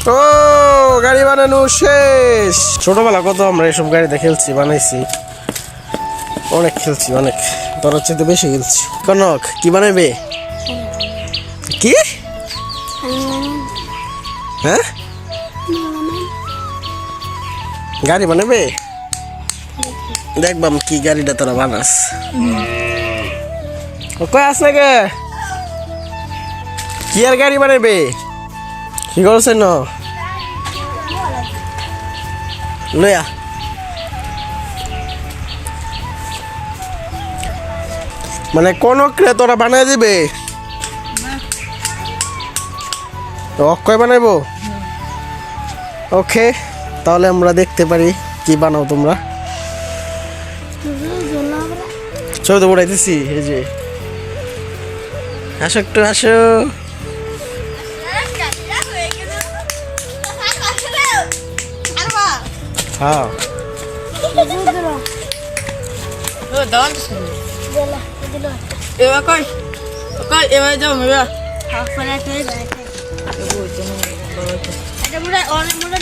ও গাড়ি বানানো শেষ। ছোটবেলা কত আমরা এসব গাড়িতে খেলছি, বানাইছি, অনেক খেলছি, অনেক, তোর হচ্ছে তো বেশি খেলছি। কনক কি বানাইবে? কি? হ্যাঁ, গাড়ি বানাবে? দেখবাম কি গাড়িটা তোরা বানাস। কই আস না গে, কি আর গাড়ি বানাবে? কি করছে ন লয়া? মানে কোন ক্রে তোরা বানাই দিবে? অক্ষয় বানাইবো? ওকে, তাহলে আমরা দেখতে পারি কি বানাও তোমরা। ছবি তো উড়াইতেছি, এই যে আসো, একটু আসো। হ্যাঁ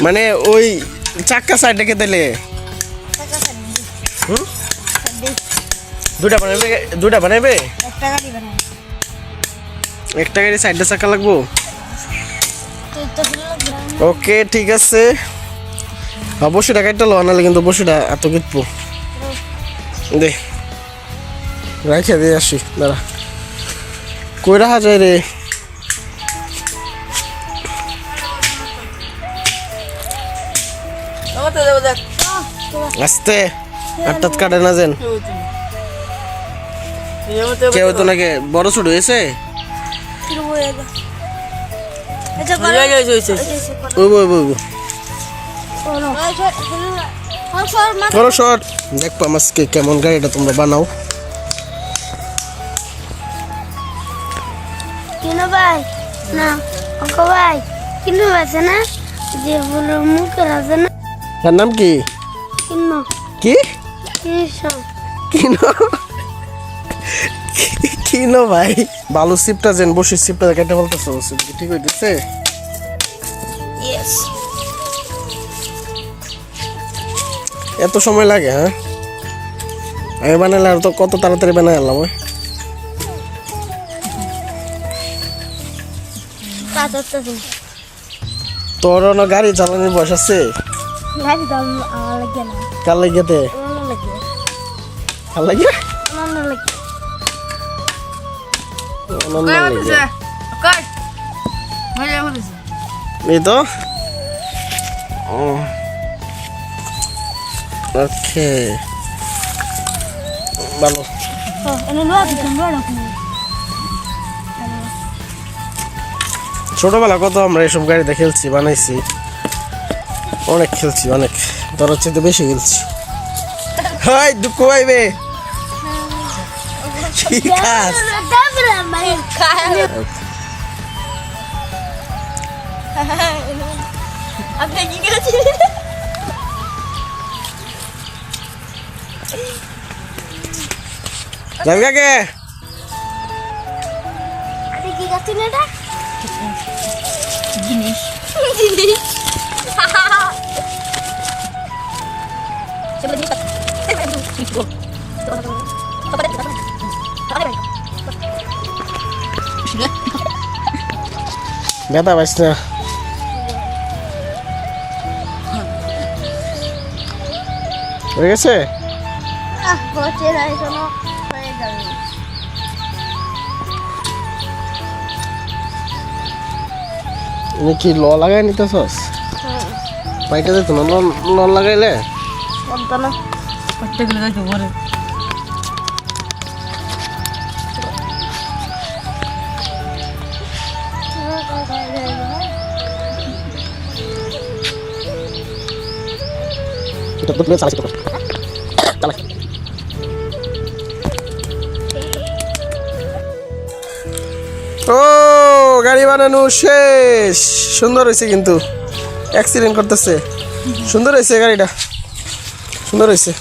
মানে ওই চাক্কা সাইড রেখে দিলে দুটা বানাইবে, একটা গাড়ি সাইডে চাক্কা লাগবো। ওকে ঠিক আছে, বসিটা কাটতে লো, নাহলে কিন্তু বসিটা এত কিটবো। দে রাখে দিয়ে আসি, দাঁড়া। কই রাখা যায় রে? আস্তে, আটটাত কাটে না যেন কেউ তো নাকি বড় ছোট হয়েছে। দেখবো আজকে কেমন গাড়িটা তোমরা বানাও। ভাই না ভাই কিনো আছে না, যে বলে মুখের আছে না, তার নাম কি? কিনো কি কিনো কিনো ভাই? বালু সিপটা যেন বসে সিপটা কেটে বলতেছে, ঠিক হইতেছে? এত সময় লাগে? হ্যাঁ, আমি বানালে আর তো কত তাড়াতাড়ি বানাই আনলাম। তোর গাড়ি চালানোর বয়স আছে? কার লাগে? কার লাগে? এই তো ওকে, ভালো। ছোটবেলা কত আমরা এসব গাড়িতে খেলছি, বানাইছি, অনেক খেলছি, অনেক, তোর হচ্ছে তো বেশি খেলছি। হাই দুঃখ পাইবে যাবি কাকে? জিনিস ব্যথা পাইস না? হয়ে গেছে? কি ল লাগাই নিতেছস? পাইটা যেত না ল লাগাইলে? ও গাড়ি বানানো শেষ। সুন্দর হয়েছে, কিন্তু অ্যাক্সিডেন্ট করতেছে। সুন্দর হয়েছে গাড়িটা, সুন্দর হয়েছে।